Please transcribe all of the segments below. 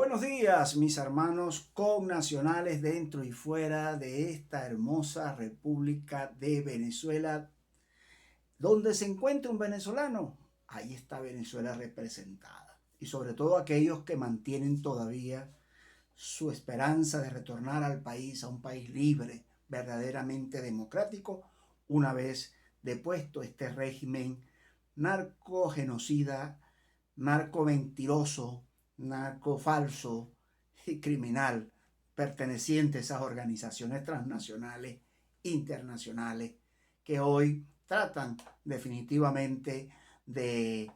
Buenos días, mis hermanos connacionales dentro y fuera de esta hermosa República de Venezuela. Donde se encuentre un venezolano, ahí está Venezuela representada. Y sobre todo aquellos que mantienen todavía su esperanza de retornar al país, a un país libre, verdaderamente democrático, una vez depuesto este régimen narco-genocida, narco-mentiroso, narco-falso y criminal, perteneciente a esas organizaciones transnacionales, internacionales, que hoy tratan definitivamente de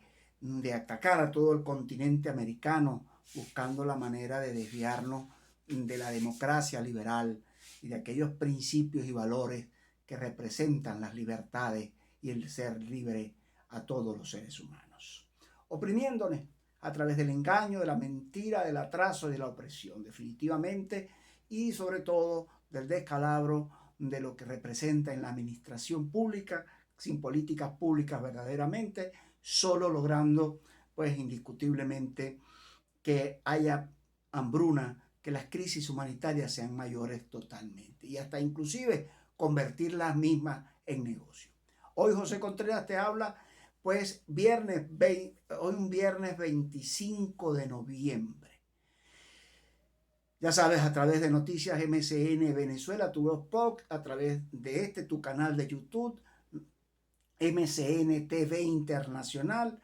atacar a todo el continente americano, buscando la manera de desviarnos de la democracia liberal y de aquellos principios y valores que representan las libertades y el ser libre a todos los seres humanos, oprimiéndonos a través del engaño, de la mentira, del atraso y de la opresión, definitivamente, y sobre todo del descalabro de lo que representa en la administración pública, sin políticas públicas verdaderamente, solo logrando, pues indiscutiblemente, que haya hambruna, que las crisis humanitarias sean mayores totalmente y hasta inclusive convertir las mismas en negocio. Hoy José Contreras te habla, pues hoy un viernes 25 de noviembre. Ya sabes, a través de Noticias MCN Venezuela, tu blog, a través de tu canal de YouTube, MCN TV Internacional,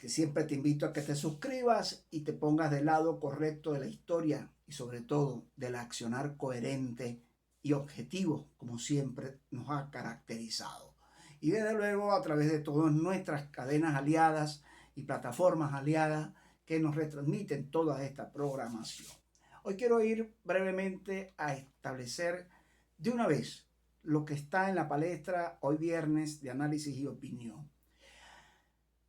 que siempre te invito a que te suscribas y te pongas del lado correcto de la historia y sobre todo del accionar coherente y objetivo, como siempre nos ha caracterizado. Y desde luego a través de todas nuestras cadenas aliadas y plataformas aliadas que nos retransmiten toda esta programación. Hoy quiero ir brevemente a establecer de una vez lo que está en la palestra hoy viernes de análisis y opinión.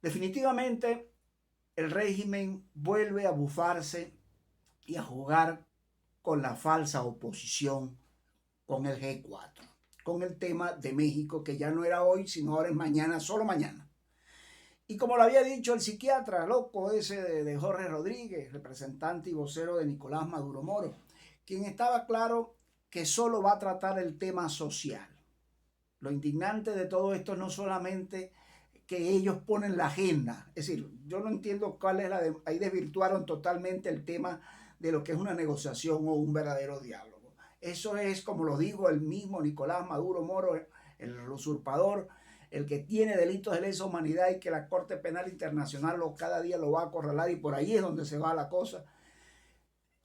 Definitivamente el régimen vuelve a bufarse y a jugar con la falsa oposición, con el G4, con el tema de México, que ya no era hoy, sino ahora es mañana, solo mañana. Y como lo había dicho el psiquiatra loco ese de Jorge Rodríguez, representante y vocero de Nicolás Maduro Moro, quien estaba claro que solo va a tratar el tema social. Lo indignante de todo esto no solamente que ellos ponen la agenda, es decir, yo no entiendo cuál es ahí desvirtuaron totalmente el tema de lo que es una negociación o un verdadero diálogo. Eso es, como lo digo el mismo Nicolás Maduro Moro, el usurpador, el que tiene delitos de lesa humanidad y que la Corte Penal Internacional cada día lo va a acorralar, y por ahí es donde se va la cosa.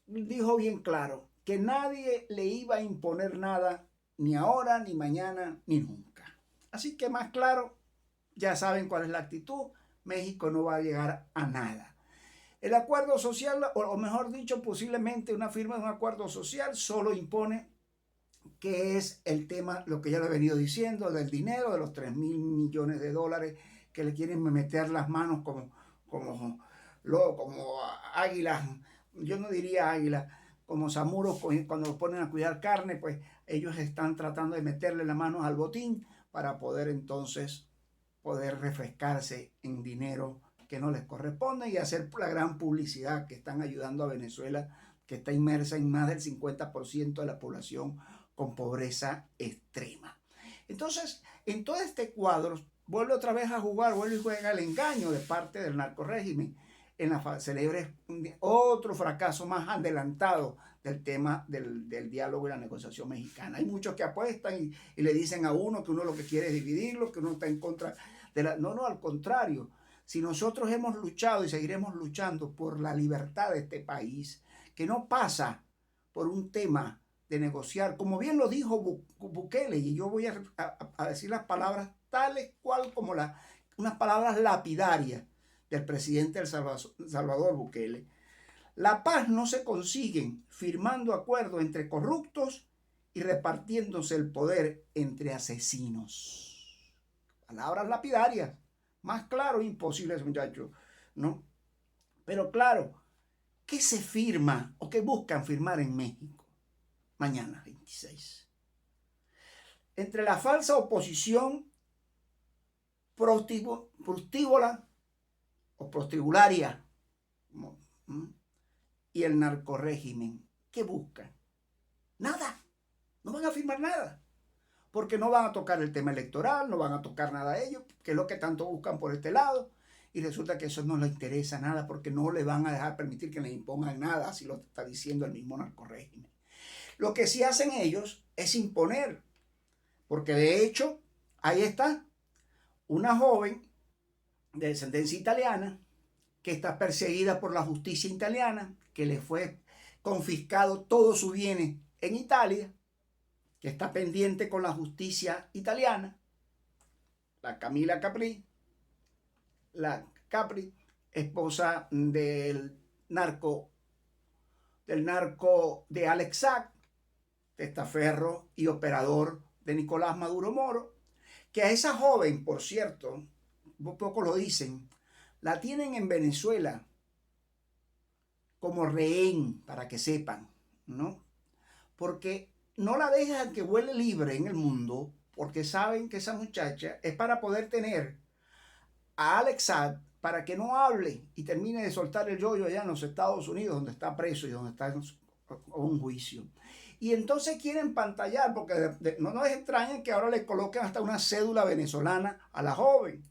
Dijo bien claro que nadie le iba a imponer nada, ni ahora, ni mañana, ni nunca. Así que más claro, ya saben cuál es la actitud. México no va a llegar a nada. El acuerdo social, o mejor dicho, posiblemente una firma de un acuerdo social, solo impone que es el tema, lo que ya lo he venido diciendo, del dinero, de los 3.000 millones de dólares que le quieren meter las manos como águilas, yo no diría águilas, como zamuros cuando los ponen a cuidar carne, pues ellos están tratando de meterle las manos al botín para poder entonces poder refrescarse en dinero que no les corresponde y hacer la gran publicidad que están ayudando a Venezuela, que está inmersa en más del 50% de la población con pobreza extrema. Entonces, en todo este cuadro, vuelve otra vez a jugar, vuelve y juega el engaño de parte del narcorrégimen en la celebre otro fracaso más adelantado del tema del diálogo y la negociación mexicana. Hay muchos que apuestan y le dicen a uno que uno lo que quiere es dividirlo, que uno está en contra de la... No, al contrario. Si nosotros hemos luchado y seguiremos luchando por la libertad de este país, que no pasa por un tema de negociar, como bien lo dijo Bukele, y yo voy a decir las palabras tales cual como unas palabras lapidarias del presidente El Salvador Bukele. La paz no se consigue firmando acuerdos entre corruptos y repartiéndose el poder entre asesinos. Palabras lapidarias. Más claro, imposible, muchachos, ¿no? Pero claro, ¿qué se firma o qué buscan firmar en México? Mañana, 26. Entre la falsa oposición prostíbula o prostibularia y el narcorrégimen, ¿qué buscan? Nada, no van a firmar nada, porque no van a tocar el tema electoral, no van a tocar nada a ellos, que es lo que tanto buscan por este lado, y resulta que eso no les interesa nada, porque no le van a dejar permitir que les impongan nada, así lo está diciendo el mismo narcorrégimen. Lo que sí hacen ellos es imponer, porque de hecho, ahí está, una joven de descendencia italiana, que está perseguida por la justicia italiana, que le fue confiscado todos sus bienes en Italia, que está pendiente con la justicia italiana, la Camila Capri, esposa del narco de Alex Saab, testaferro y operador de Nicolás Maduro Moro, que a esa joven, por cierto, poco lo dicen, la tienen en Venezuela como rehén, para que sepan, ¿no? Porque no la dejan que vuele libre en el mundo, porque saben que esa muchacha es para poder tener a Alex Saab, para que no hable y termine de soltar el yoyo allá en los Estados Unidos, donde está preso y donde está en un juicio. Y entonces quieren pantallar, porque no nos extraña que ahora le coloquen hasta una cédula venezolana a la joven.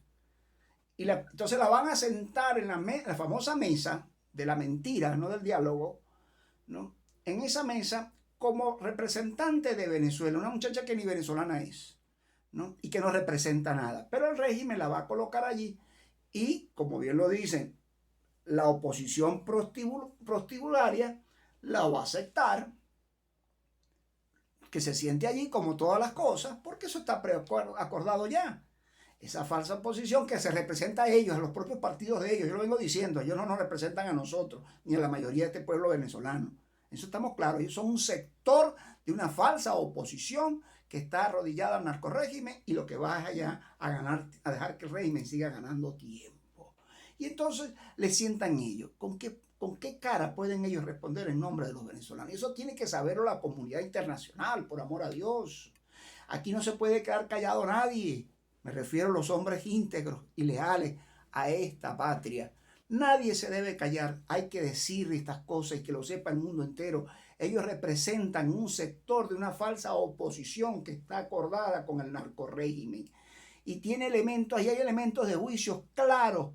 Y entonces la van a sentar en la famosa mesa de la mentira, no del diálogo, ¿no? En esa mesa como representante de Venezuela, una muchacha que ni venezolana es, ¿no? Y que no representa nada. Pero el régimen la va a colocar allí y, como bien lo dicen, la oposición prostibularia la va a aceptar, que se siente allí como todas las cosas, porque eso está acordado ya. Esa falsa oposición que se representa a ellos, a los propios partidos de ellos, yo lo vengo diciendo, ellos no nos representan a nosotros, ni a la mayoría de este pueblo venezolano. Eso estamos claros, ellos son un sector de una falsa oposición que está arrodillada al narcorrégimen y lo que va allá a ganar, a dejar que el régimen siga ganando tiempo. Y entonces le sientan ellos, ¿con qué cara pueden ellos responder en nombre de los venezolanos? Eso tiene que saberlo la comunidad internacional, por amor a Dios. Aquí no se puede quedar callado nadie. Me refiero a los hombres íntegros y leales a esta patria. Nadie se debe callar, hay que decir estas cosas y que lo sepa el mundo entero. Ellos representan un sector de una falsa oposición que está acordada con el narcorrégimen. Y tiene elementos, y hay elementos de juicios claros,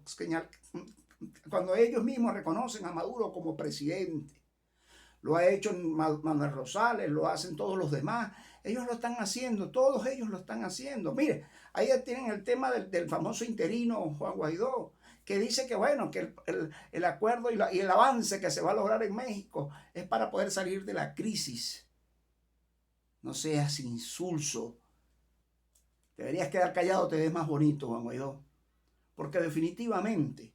cuando ellos mismos reconocen a Maduro como presidente. Lo ha hecho Manuel Rosales, lo hacen todos los demás. Ellos lo están haciendo, todos ellos lo están haciendo. Mire, ahí tienen el tema del famoso interino Juan Guaidó, que dice que bueno, que el acuerdo y el avance que se va a lograr en México es para poder salir de la crisis. No seas insulso. Deberías quedar callado, te ves más bonito, Juan Guaidó. Porque definitivamente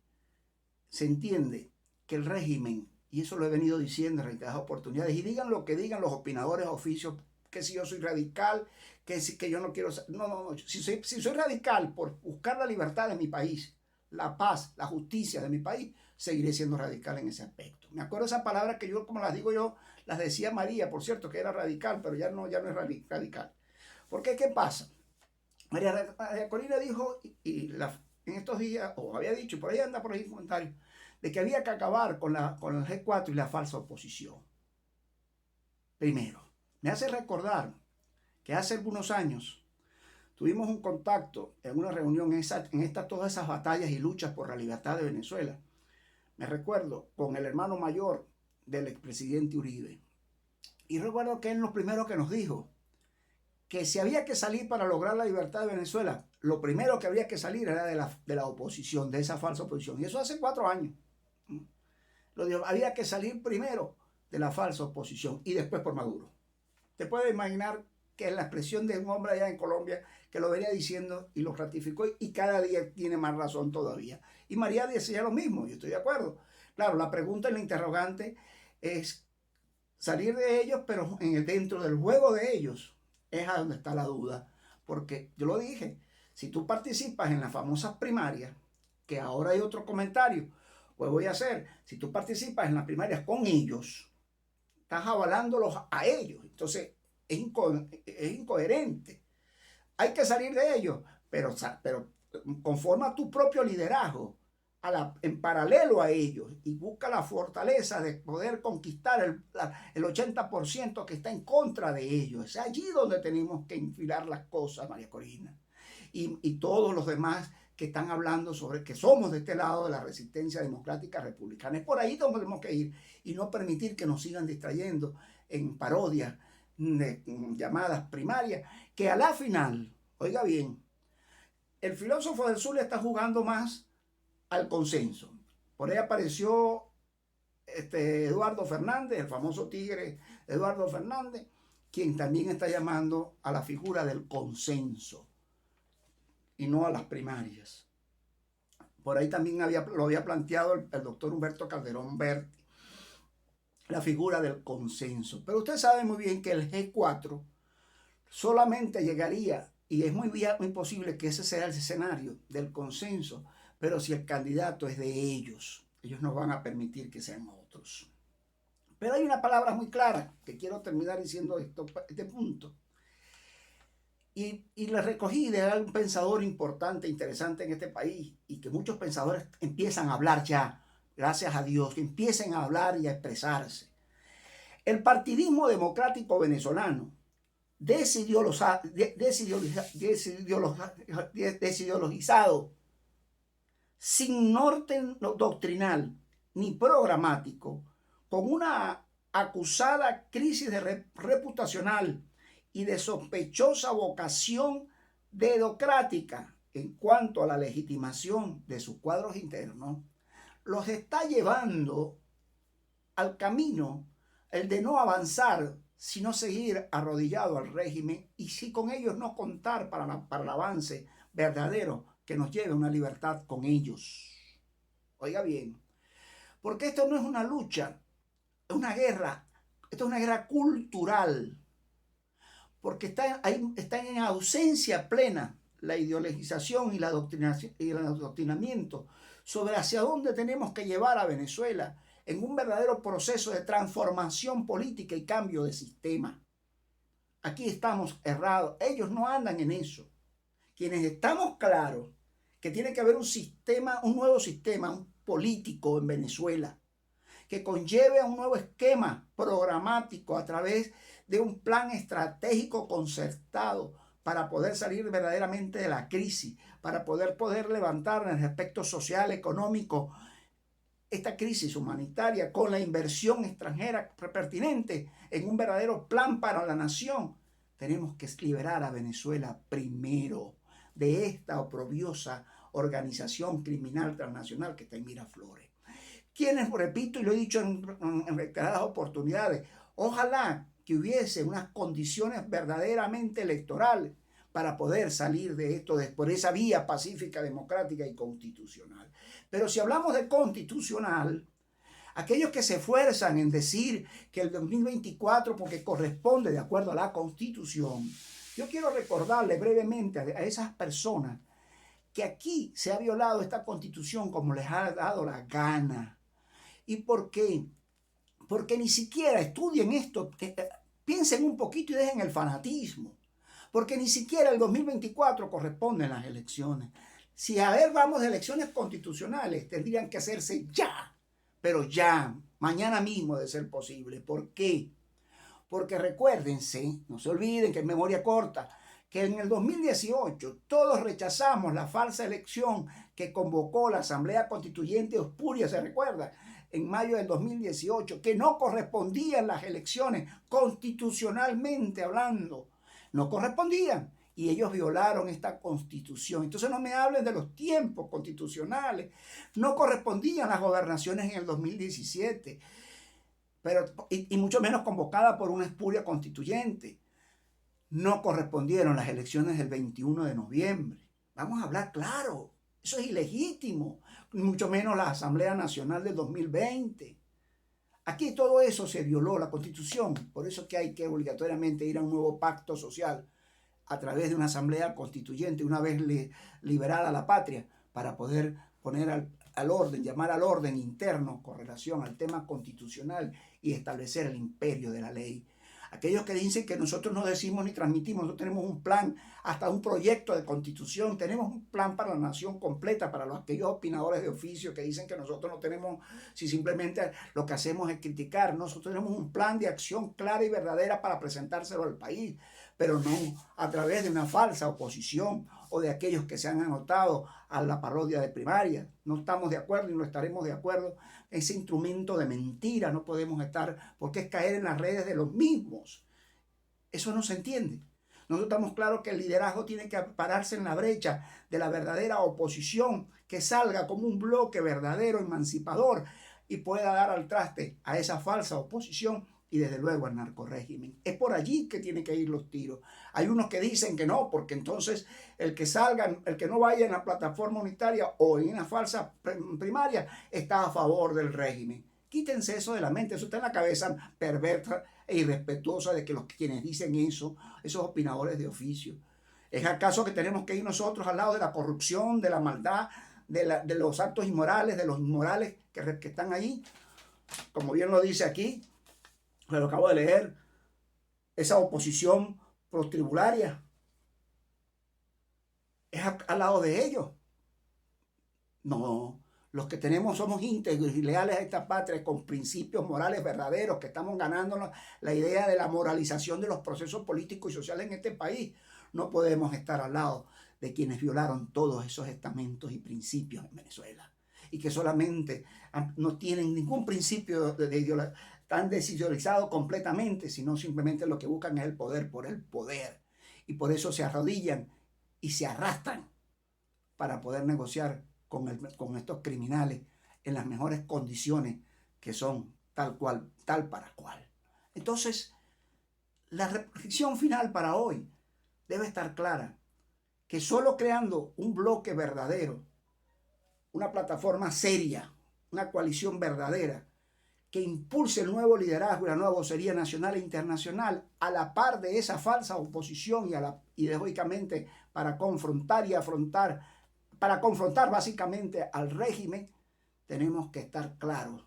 se entiende que el régimen, y eso lo he venido diciendo en reiteradas oportunidades, y digan lo que digan los opinadores oficios, que si yo soy radical, que yo no quiero... No. Si soy radical por buscar la libertad de mi país, la paz, la justicia de mi país, seguiré siendo radical en ese aspecto. Me acuerdo esas palabras que yo, como las digo yo, las decía María, por cierto, que era radical, pero ya no es radical. Porque, ¿qué pasa? María Corina dijo, en estos días, o había dicho, y por ahí anda por ahí un comentario, de que había que acabar con el G4 y la falsa oposición. Primero, me hace recordar que hace algunos años tuvimos un contacto en una reunión en todas esas batallas y luchas por la libertad de Venezuela. Me recuerdo con el hermano mayor del expresidente Uribe. Y recuerdo que él lo primero que nos dijo, que si había que salir para lograr la libertad de Venezuela, lo primero que había que salir era de la oposición, de esa falsa oposición. Y eso hace 4 años. Lo dijo, había que salir primero de la falsa oposición y después por Maduro. Te puedes imaginar que es la expresión de un hombre allá en Colombia que lo venía diciendo y lo ratificó y cada día tiene más razón todavía. Y María decía lo mismo, yo estoy de acuerdo. Claro, la pregunta y la interrogante es salir de ellos, pero dentro del juego de ellos es a donde está la duda. Porque yo lo dije, si tú participas en las famosas primarias, que ahora hay otro comentario, pues voy a hacer, si tú participas en las primarias con ellos, estás avalándolos a ellos. Entonces, es incoherente. Hay que salir de ellos, pero conforma tu propio liderazgo. en paralelo a ellos y busca la fortaleza de poder conquistar el 80% que está en contra de ellos. Es allí donde tenemos que enfilar las cosas, María Corina. Y todos los demás que están hablando sobre que somos de este lado de la resistencia democrática republicana. Es por ahí donde tenemos que ir y no permitir que nos sigan distrayendo en parodias de llamadas primarias, que a la final, oiga bien, el filósofo del sur le está jugando más al consenso. Por ahí apareció Eduardo Fernández, el famoso tigre Eduardo Fernández, quien también está llamando a la figura del consenso y no a las primarias. Por ahí también lo había planteado el doctor Humberto Calderón Berti, la figura del consenso. Pero usted sabe muy bien que el G4 solamente llegaría, y es muy posible que ese sea el escenario del consenso, pero si el candidato es de ellos no van a permitir que sean otros. Pero hay una palabra muy clara que quiero terminar diciendo este punto. Y le recogí de un pensador importante, interesante en este país, y que muchos pensadores empiezan a hablar ya, gracias a Dios, que empiecen a hablar y a expresarse. El partidismo democrático venezolano desideologizado, sin norte doctrinal ni programático, con una acusada crisis reputacional y de sospechosa vocación dedocrática en cuanto a la legitimación de sus cuadros internos, los está llevando al camino el de no avanzar, sino seguir arrodillado al régimen y si con ellos no contar para el avance verdadero que nos lleve a una libertad con ellos. Oiga bien, porque esto no es una lucha, es una guerra, esto es una guerra cultural, porque está en ausencia plena la ideologización y el adoctrinamiento sobre hacia dónde tenemos que llevar a Venezuela en un verdadero proceso de transformación política y cambio de sistema. Aquí estamos errados, ellos no andan en eso. Quienes estamos claros que tiene que haber un nuevo sistema político en Venezuela, que conlleve a un nuevo esquema programático a través de un plan estratégico concertado para poder salir verdaderamente de la crisis, para poder levantar en el aspecto social, económico, esta crisis humanitaria con la inversión extranjera pertinente en un verdadero plan para la nación. Tenemos que liberar a Venezuela primero de esta oprobiosa organización criminal transnacional que está en Miraflores. Quienes, repito y lo he dicho en reiteradas oportunidades, ojalá que hubiese unas condiciones verdaderamente electorales para poder salir de esto por esa vía pacífica, democrática y constitucional. Pero si hablamos de constitucional, aquellos que se esfuerzan en decir que el 2024, porque corresponde de acuerdo a la Constitución, yo quiero recordarle brevemente a esas personas que aquí se ha violado esta Constitución como les ha dado la gana. ¿Y por qué? Porque ni siquiera estudien esto, piensen un poquito y dejen el fanatismo. Porque ni siquiera el 2024 corresponden las elecciones. Si a ver vamos de elecciones constitucionales, tendrían que hacerse ya, pero ya, mañana mismo de ser posible. ¿Por qué? Porque recuérdense, no se olviden que es memoria corta, que en el 2018 todos rechazamos la falsa elección que convocó la Asamblea Constituyente de Ospuria, ¿se recuerda? En mayo del 2018, que no correspondían las elecciones constitucionalmente hablando. No correspondían y ellos violaron esta Constitución. Entonces no me hablen de los tiempos constitucionales. No correspondían las gobernaciones en el 2017, y mucho menos convocada por una espuria constituyente. No correspondieron las elecciones del 21 de noviembre. Vamos a hablar claro, eso es ilegítimo, mucho menos la Asamblea Nacional del 2020. Aquí todo eso se violó, la Constitución, por eso es que hay que obligatoriamente ir a un nuevo pacto social a través de una asamblea constituyente, una vez liberada la patria, para poder poner al orden, llamar al orden interno con relación al tema constitucional y establecer el imperio de la ley. Aquellos que dicen que nosotros no decimos ni transmitimos, nosotros tenemos un plan, hasta un proyecto de constitución, tenemos un plan para la nación completa, para aquellos opinadores de oficio que dicen que nosotros no tenemos, si simplemente lo que hacemos es criticar. Nosotros tenemos un plan de acción clara y verdadera para presentárselo al país, pero no a través de una falsa oposición o de aquellos que se han anotado a la parodia de primaria. No estamos de acuerdo y no estaremos de acuerdo. Ese instrumento de mentira no podemos estar, porque es caer en las redes de los mismos. Eso no se entiende. Nosotros estamos claros que el liderazgo tiene que pararse en la brecha de la verdadera oposición, que salga como un bloque verdadero, emancipador, y pueda dar al traste a esa falsa oposición y desde luego al narcorrégimen. Es por allí que tienen que ir los tiros. Hay unos que dicen que no, porque entonces el que salga, el que no vaya en la plataforma unitaria o en una falsa primaria, está a favor del régimen. Quítense eso de la mente, eso está en la cabeza perversa e irrespetuosa de que los quienes dicen eso, esos opinadores de oficio. ¿Es acaso que tenemos que ir nosotros al lado de la corrupción, de la maldad, de los actos inmorales, de los inmorales que están ahí? Como bien lo dice aquí, lo acabo de leer, esa oposición protribularia es al lado de ellos. No, los que tenemos somos íntegros y leales a esta patria con principios morales verdaderos, que estamos ganándonos la idea de la moralización de los procesos políticos y sociales en este país. No podemos estar al lado de quienes violaron todos esos estamentos y principios en Venezuela y que solamente no tienen ningún principio de ideología, están desideologizados completamente, sino simplemente lo que buscan es el poder por el poder. Y por eso se arrodillan y se arrastran para poder negociar con estos criminales en las mejores condiciones que son tal cual, tal para cual. Entonces, la reflexión final para hoy debe estar clara, que solo creando un bloque verdadero, una plataforma seria, una coalición verdadera, que impulse el nuevo liderazgo y la nueva vocería nacional e internacional a la par de esa falsa oposición y ideológicamente para confrontar y afrontar, para confrontar básicamente al régimen, tenemos que estar claros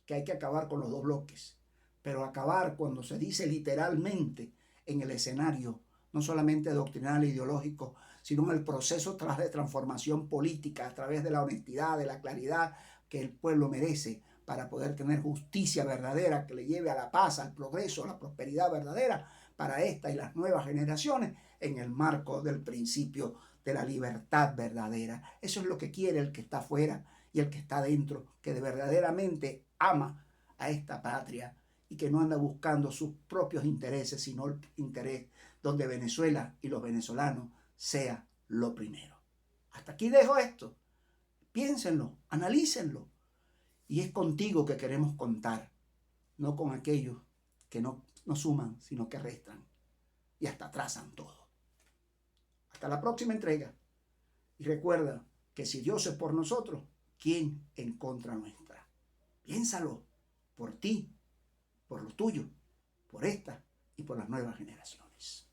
que hay que acabar con los dos bloques, pero acabar cuando se dice literalmente en el escenario, no solamente doctrinal e ideológico, sino en el proceso de transformación política a través de la honestidad, de la claridad que el pueblo merece, para poder tener justicia verdadera que le lleve a la paz, al progreso, a la prosperidad verdadera para esta y las nuevas generaciones en el marco del principio de la libertad verdadera. Eso es lo que quiere el que está afuera y el que está dentro, que verdaderamente ama a esta patria y que no anda buscando sus propios intereses, sino el interés donde Venezuela y los venezolanos sea lo primero. Hasta aquí dejo esto. Piénsenlo, analícenlo. Y es contigo que queremos contar, no con aquellos que no suman, sino que restan y hasta trazan todo. Hasta la próxima entrega. Y recuerda que si Dios es por nosotros, ¿quién en contra nuestra? Piénsalo por ti, por lo tuyo, por esta y por las nuevas generaciones.